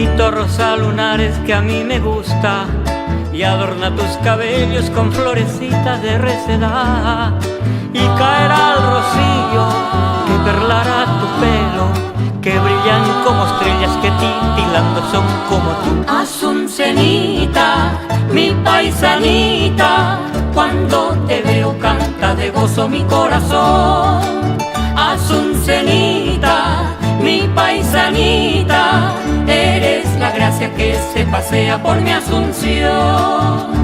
Bonito rosa lunares que a mí me gusta, y adorna tus cabellos con florecitas de receda, y caerá el rocío que perlará tu pelo, que brillan como estrellas que titilando son como tú. Asuncenita, mi paisanita, cuando te veo canta de gozo mi corazón. Asuncenita, mi paisanita, eres la gracia que se pasea por mi Asunción.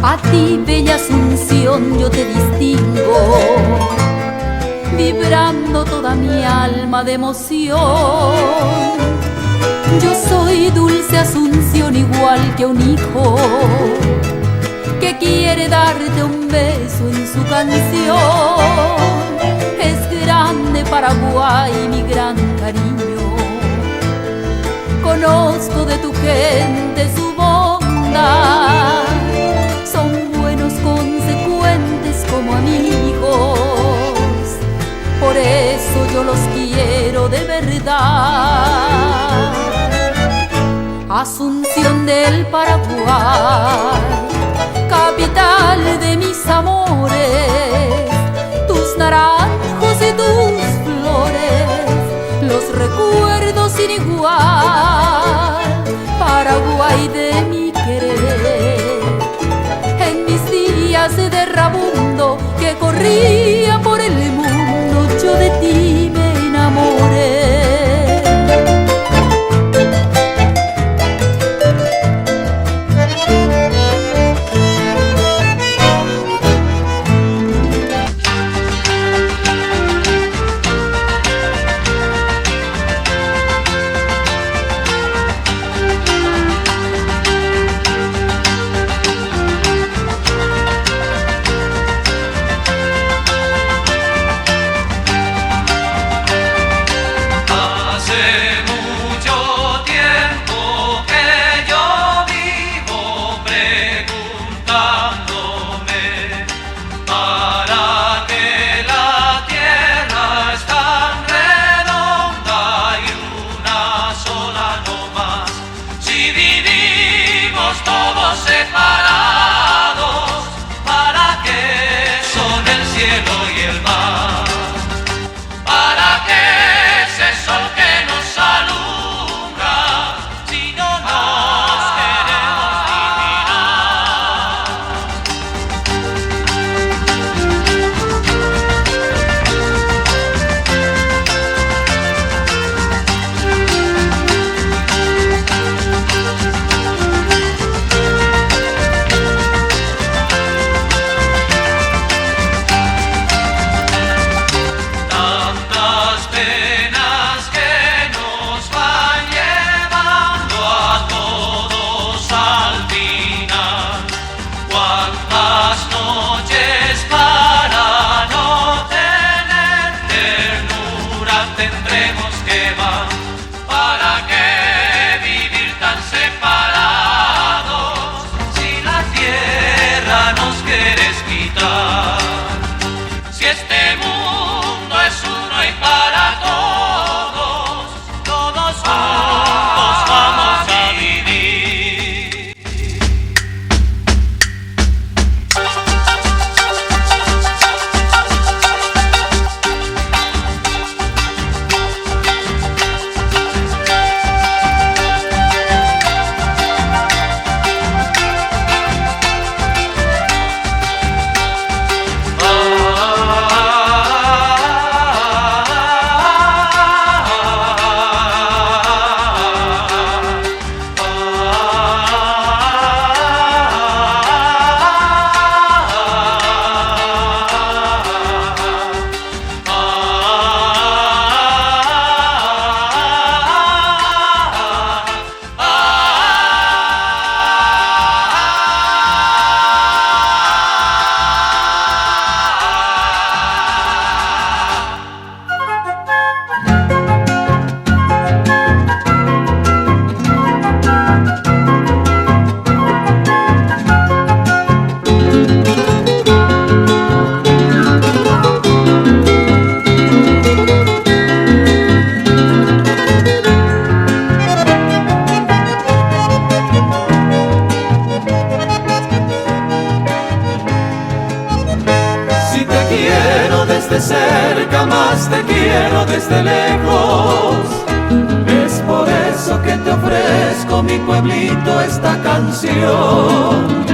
A ti, bella Asunción, yo te distingo, vibrando toda mi alma de emoción. Yo soy dulce Asunción, igual que un hijo que quiere darte un beso en su canción. Es grande Paraguay, mi gran cariño, conozco de tu gente su bondad. Son buenos, consecuentes como amigos, por eso yo los quiero de verdad. Asunción del Paraguay, capital de mis amores, tus naranjos y tus flores, los recuerdo sin igual. Paraguay de mi querer, en mis días de errabundo que corría por el mundo, yo de ti me enamoré. quiero desde cerca, más te quiero desde lejos. Es por eso que te ofrezco, mi pueblito, esta canción.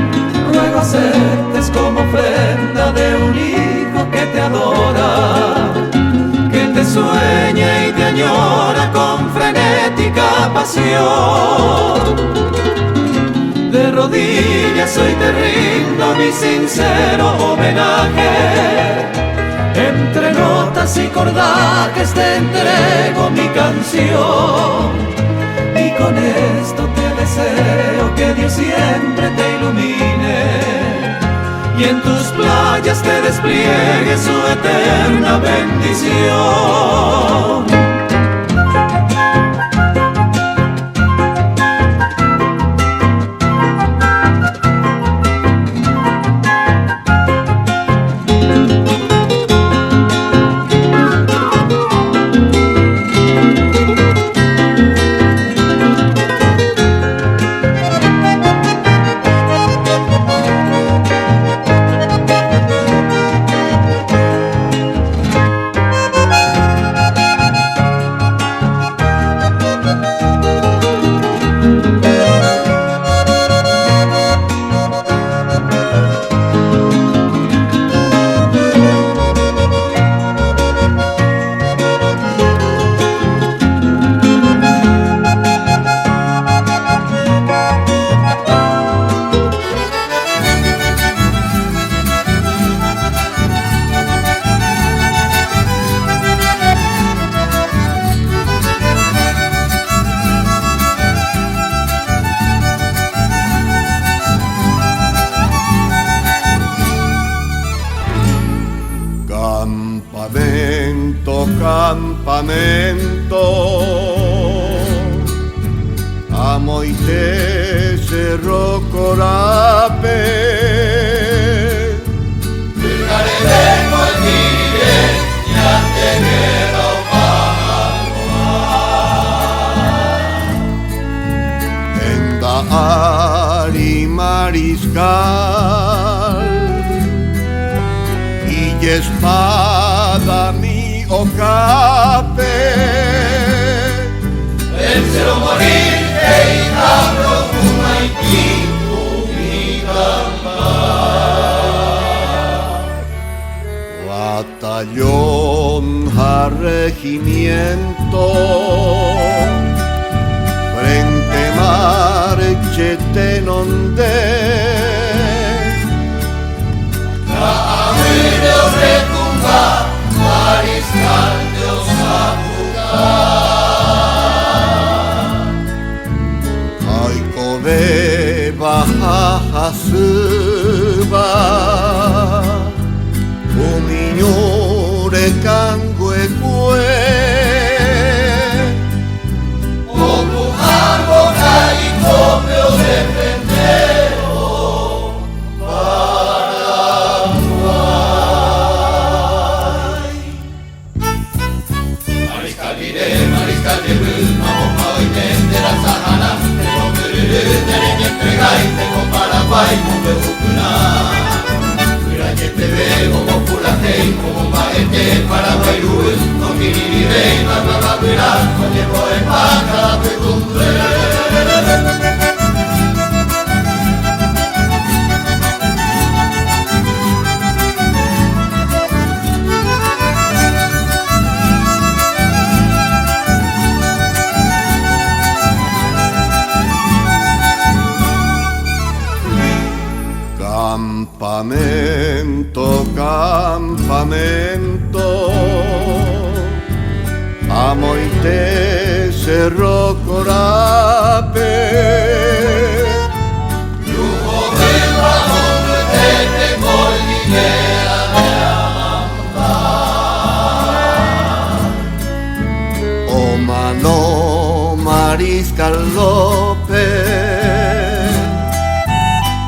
Ruego aceptes como ofrenda de un hijo que te adora, que te sueña y te añora con frenética pasión. De rodillas hoy te rindo mi sincero homenaje, entre notas y cordajes te entrego mi canción. Y con esto te deseo que Dios siempre te ilumine y en tus playas te despliegue su eterna bendición. Campamento, campamento, Amoité, Cerro Corape. Vengo el Tigre, ya te quiero pagar. Vendar y mariscal, y espada mi ocape. Vencero morir e hija profunda y tiempo mi Batallón a regimiento, frente marchete nonde. Mariscal de Osamuga, Aikobe baja suba, Umiñure cangue cue. Ocujar boca y copio de pendero. Tengo Paraguay, Mombe Ukuna, Urayete Bego, Mopulate, como Maete, Paraguay, Ruiz, no Kiriri, Rey, Barbarabira, Conejo, Epaca, Pecumbre. Campamento, campamento, Amoité, Cerro Corape. Yugo del bajón de Temolinera de Amamba. O mano Mariscal López,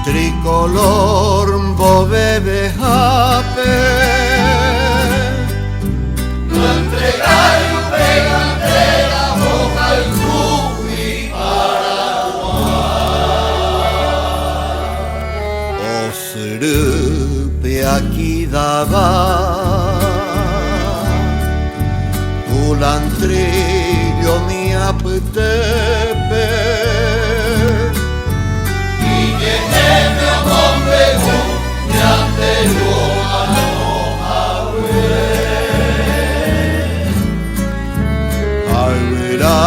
tricolor bebe jape. No entregar y pegante la boca el Cubi Paraguay. O surupe aquí daba culantrillo mi aptepe y que me hombre ya te lo alverá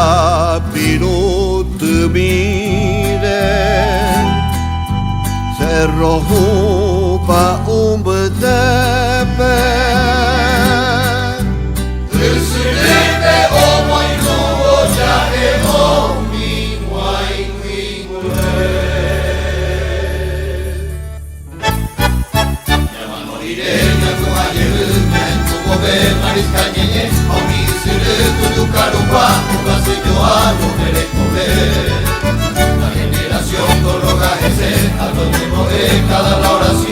pirutu mire cerro pa un betepe Sirve como y luego ya hemo mi guay mi Llama moriré ya tu ayer en tu gobe mariscañeñe o mi sirve tu yucarupa un vasillo a lo merezco La generación corroga ese algo mismo de cada la oración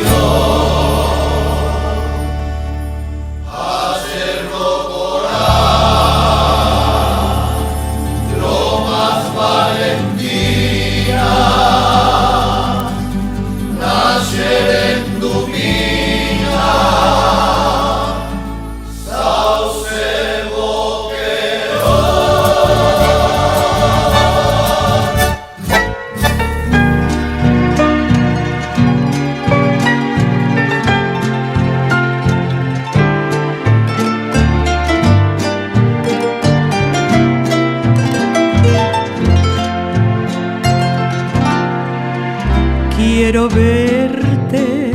Quiero verte,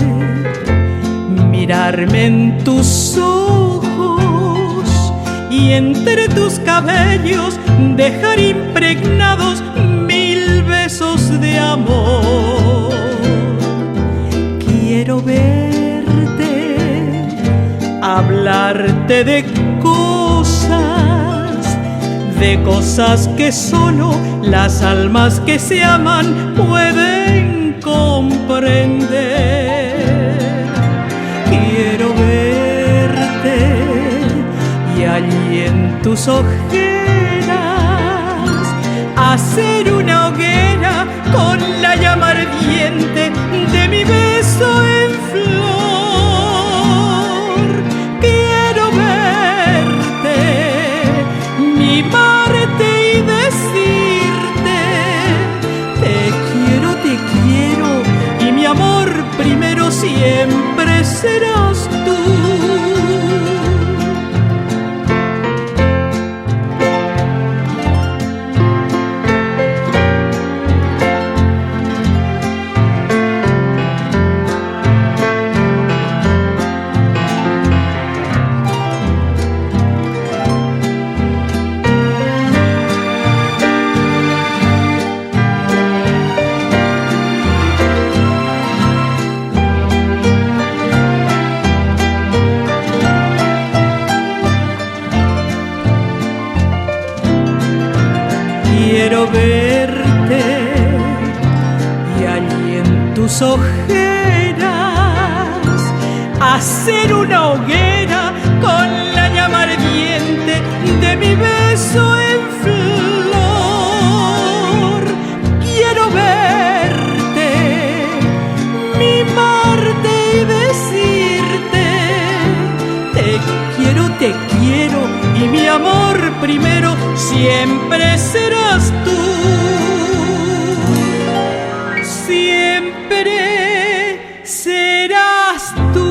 mirarme en tus ojos y entre tus cabellos dejar impregnados 1000 besos de amor. Quiero verte, hablarte de cosas que solo las almas que se aman pueden comprender. Quiero verte y allí en tus ojeras hacer una hoguera con la llama ardiente de mi beso en flor. Quiero verte, mimarte y decirte te quiero y mi amor primero siempre serás tú. Quiero verte y allí en tus ojeras hacer una hoguera con la llama ardiente de mi beso en flor. Quiero verte, mimarte y decirte te quiero y mi amor primero siempre serás tú. Siempre serás tú.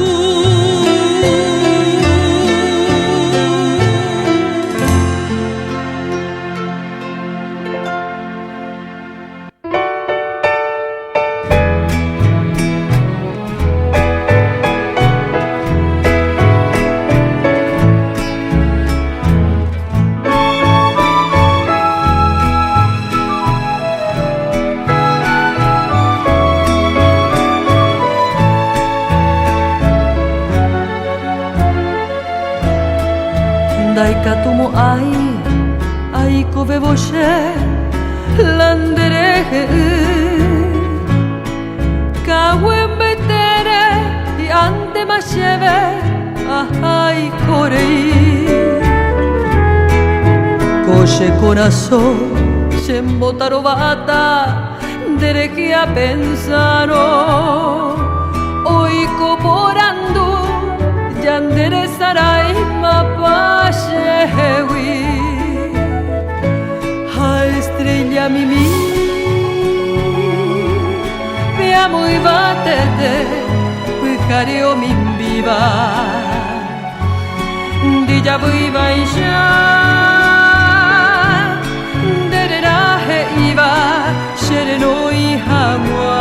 Daikatumo ai kobe boshe landerehe kawen betere y ante masheve ai korei koshe corazón shembotaro bata dereki a pensaro oiko porando yandere sarai mapayewi a estrella mimi veamo i batete pujareo min viva dija viva ya dereraje iba shereno y hamwa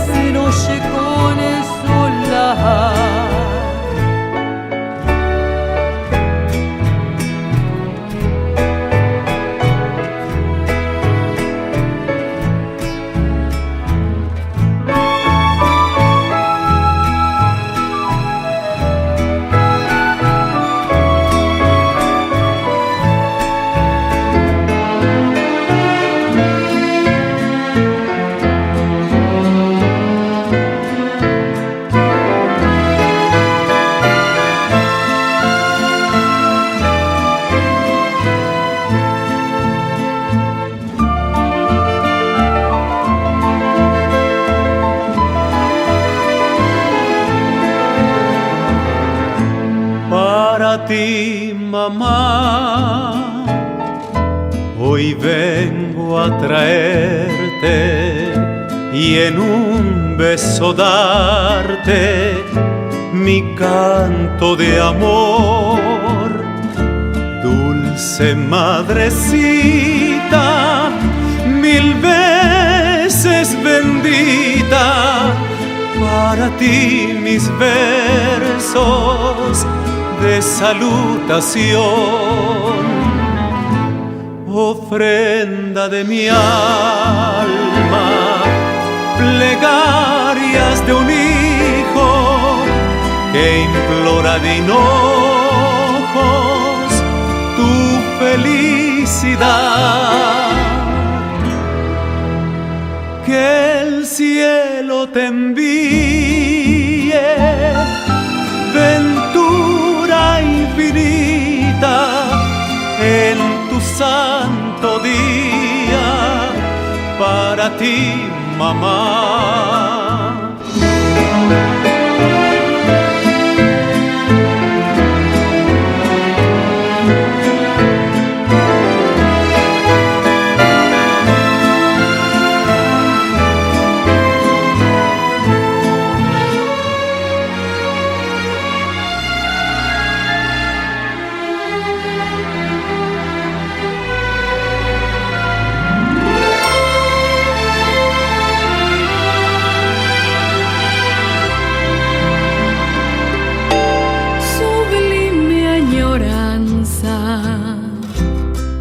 se noche con el solar. Para ti, mamá, hoy vengo a traerte y en un beso darte mi canto de amor. Dulce madrecita, mil veces bendita, para ti mis versos de salutación, ofrenda de mi alma, plegarias de un hijo que implora de hinojos tu felicidad. Que el cielo te envíe ventura infinita en tu santo día, para ti, mamá.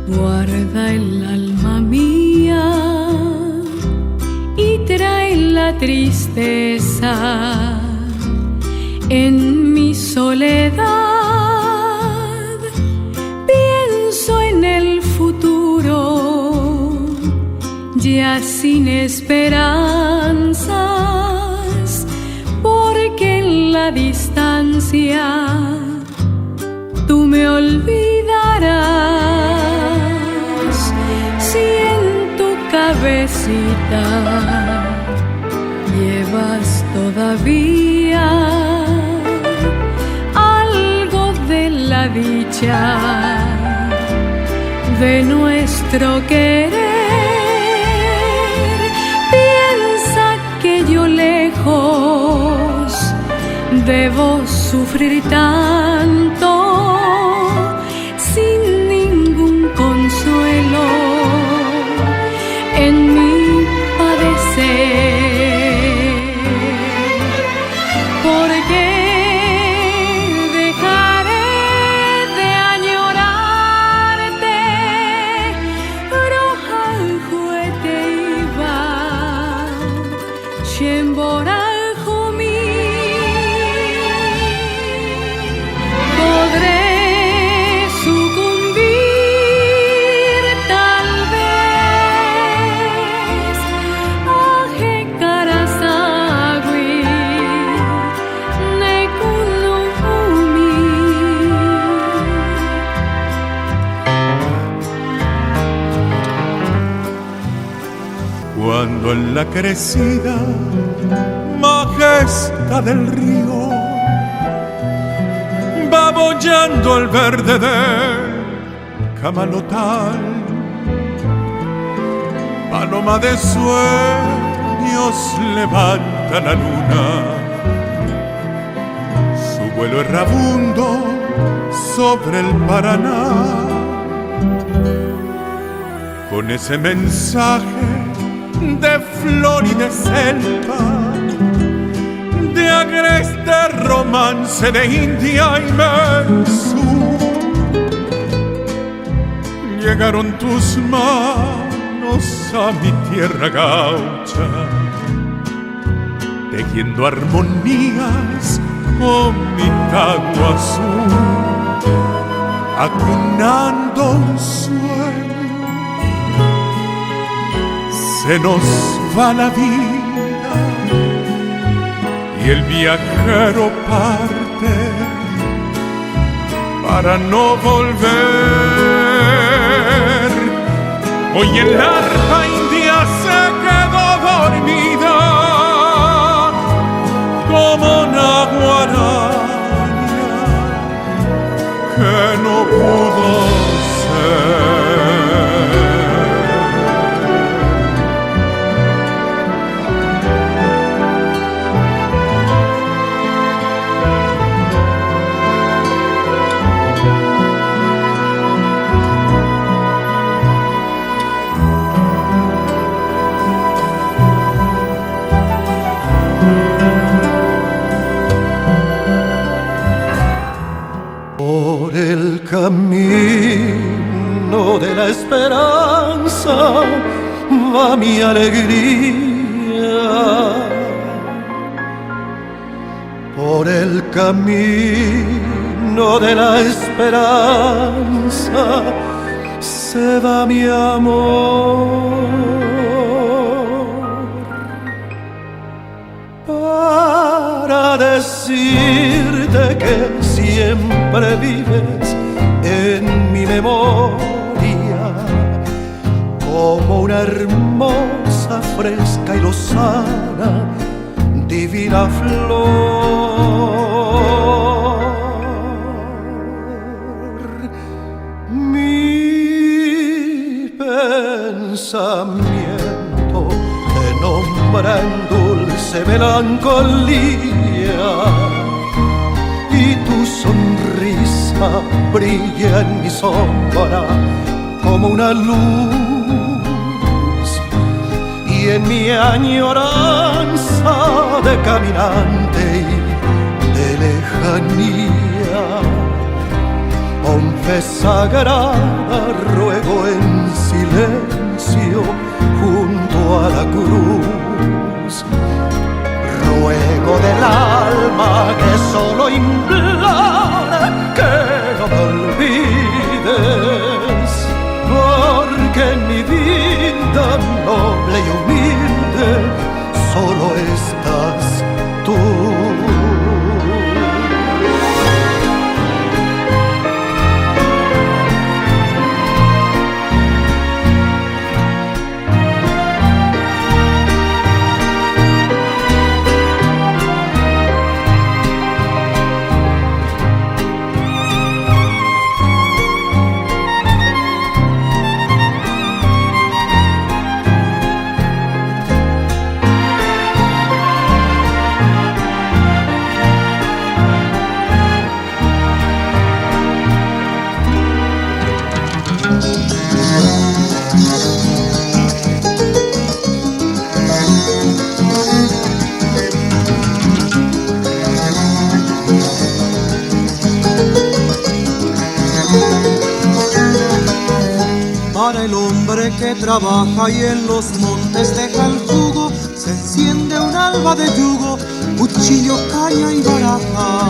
Guarda el alma mía y trae la tristeza en mi soledad. Pienso en el futuro, ya sin esperanzas, porque en la distancia tú me olvidarás. Si en tu cabecita llevas todavía algo de la dicha de nuestro querer, piensa que yo lejos debo sufrir tanto sin ningún consuelo en mi padecer. ¿Por qué dejaré de añorarte? Roja juguete iba, chembora. cuando en la crecida majestad del río va bollando el verde del camalotal, paloma de sueños levanta la luna, su vuelo errabundo sobre el Paraná, con ese mensaje de flor y de selva, de agreste romance de India y Mersú. Llegaron tus manos a mi tierra gaucha, tejiendo armonías con mi tago azul, acunando un sueño. Se nos va la vida y el viajero parte para no volver. Hoy el arpa india se quedó dormida como una guaraña que no pudo ser. Por el camino de la esperanza va mi alegría. Por el camino de la esperanza se va mi amor. Para decirte que siempre vives en mi memoria como una hermosa, fresca y lozana, divina flor. Mi pensamiento te nombra en dulce melancolía y tu sonrisa brilla en mi sombra como una luz, y en mi añoranza de caminante y de lejanía, con fe sagrada ruego en silencio junto a la cruz. Ruego del alma que solo implora que no me olvides, porque en mi vida noble y humilde solo estás tú. Para el hombre que trabaja y en los montes deja el jugo, se enciende un alba de yugo, cuchillo, caña y baraja.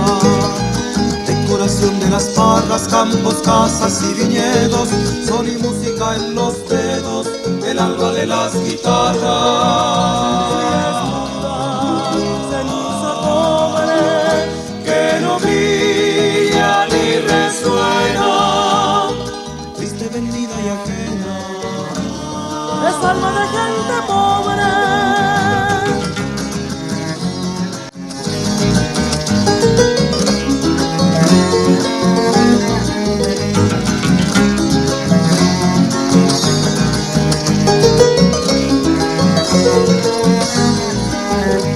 Decoración de las parras, campos, casas y viñedos, son y música en los dedos, el alba de las guitarras. Ceniza pobre que no brilla ni resuena, triste, vendida y ajena, es alma de gente pobre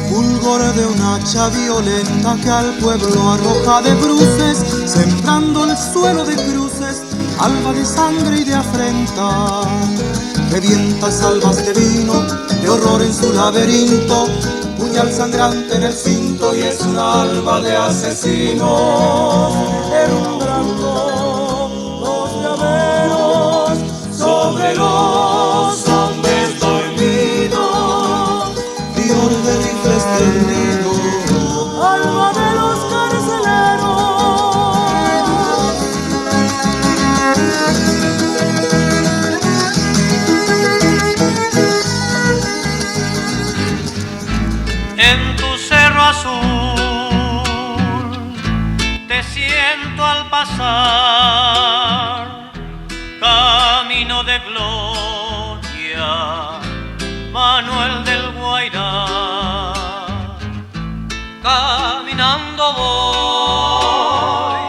Fulgor de una hacha violenta que al pueblo arroja de bruces, sembrando el suelo de cruces, alba de sangre y de afrenta. Revienta salvas de vino, de horror en su laberinto, puñal sangrante en el cinto y es un alba de asesinos. En un gran los llaveros sobre los hombres dormidos, dior de rifles tendido, alba de los carceleros. En tu cerro azul te siento al pasar, camino de gloria, Manuel del Guairá. Caminando voy,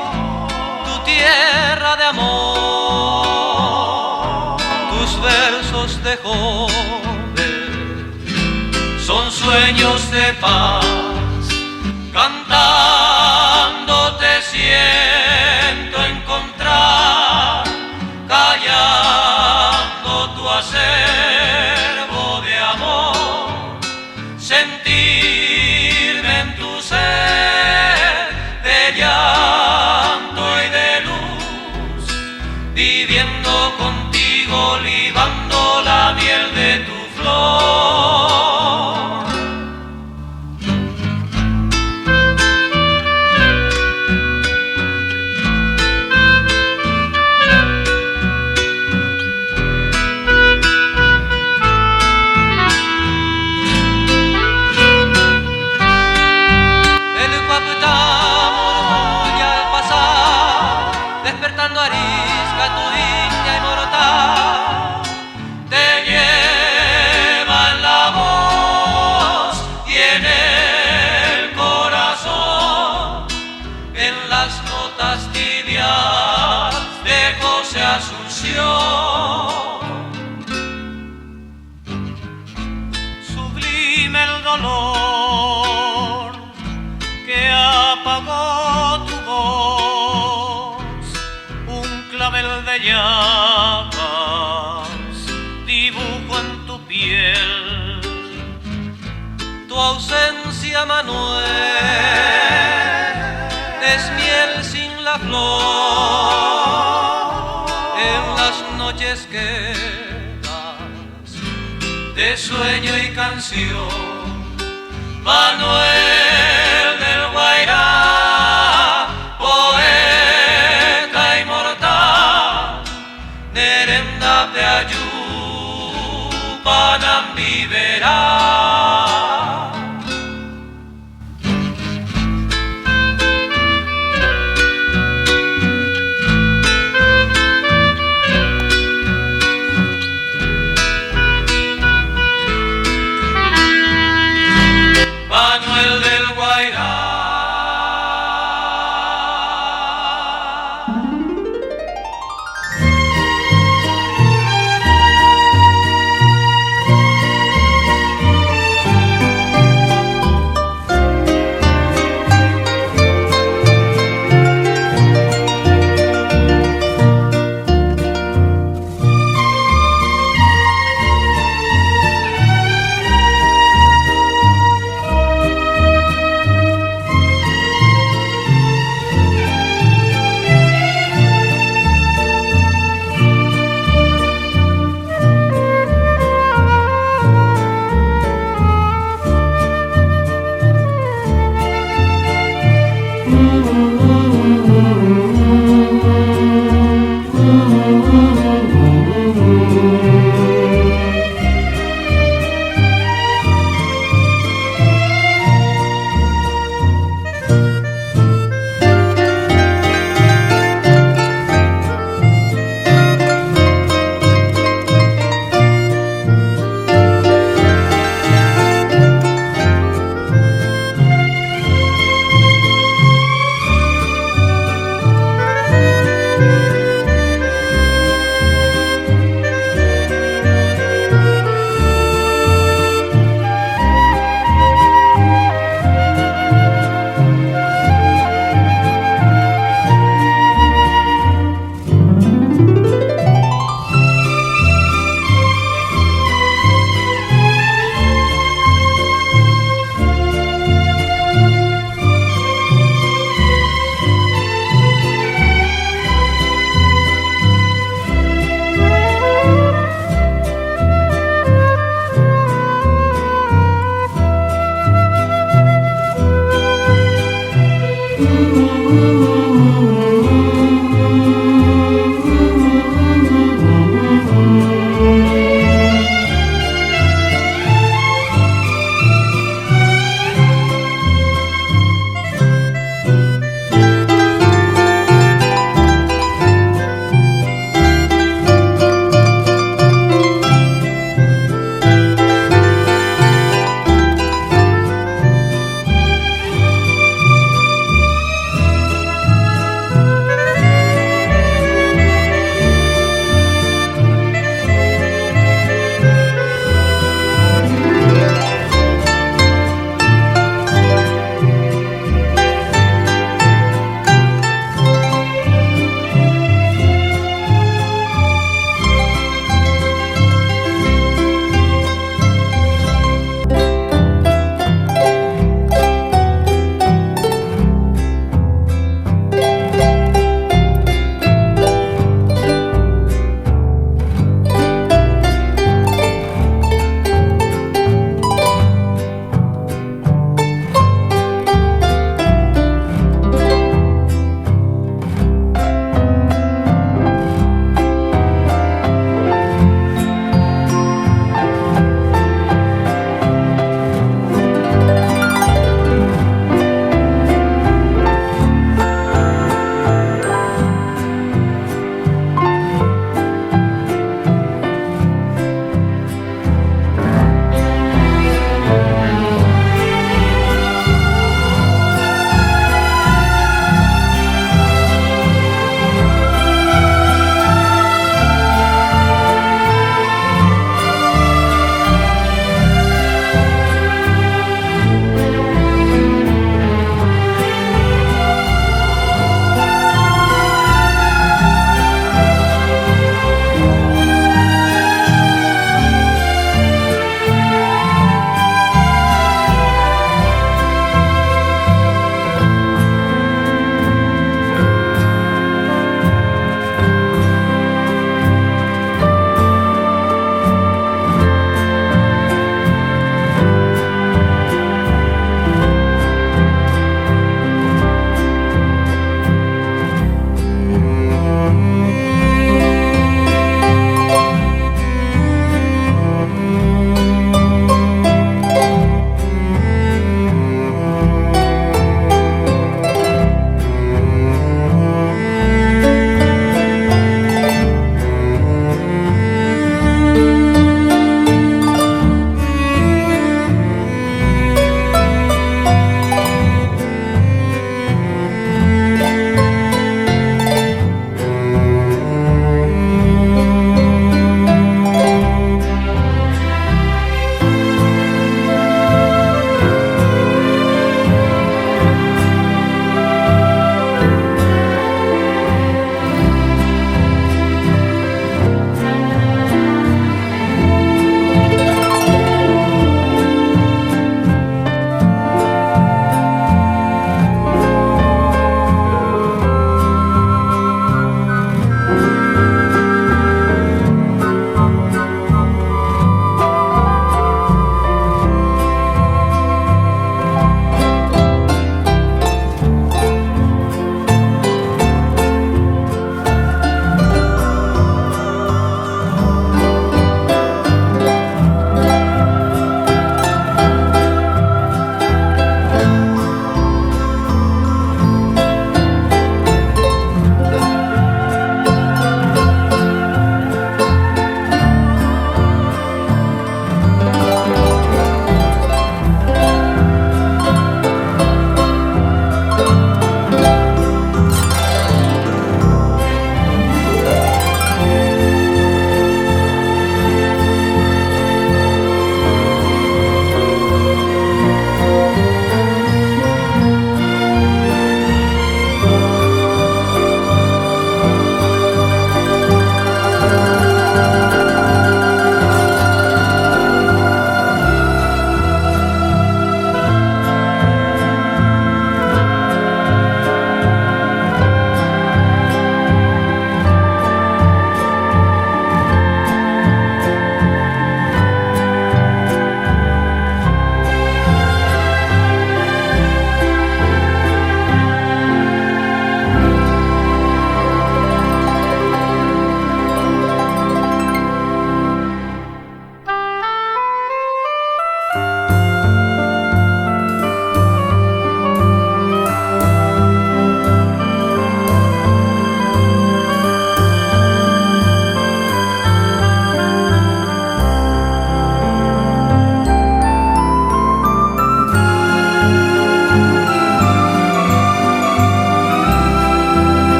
tu tierra de amor, tus versos de joven son sueños de paz, cantando te siento encontrar, callando tu acervo de amor, sentirme en tu ser de llanto y de luz, viviendo contigo, libando la miel de tu flor. Despertando arisca tu dicha inmortal, te lleva en la voz y en el corazón, en las notas tibias de José Asunción. Sublime el dolor que apagó tu voz, clavel de llamas, dibujo en tu piel, tu ausencia, Manuel, es miel sin la flor, en las noches quedas de sueño y canción, Manuel del Guairá, poeta inmortal, Nerenda de Ayupanambi verá. Manuel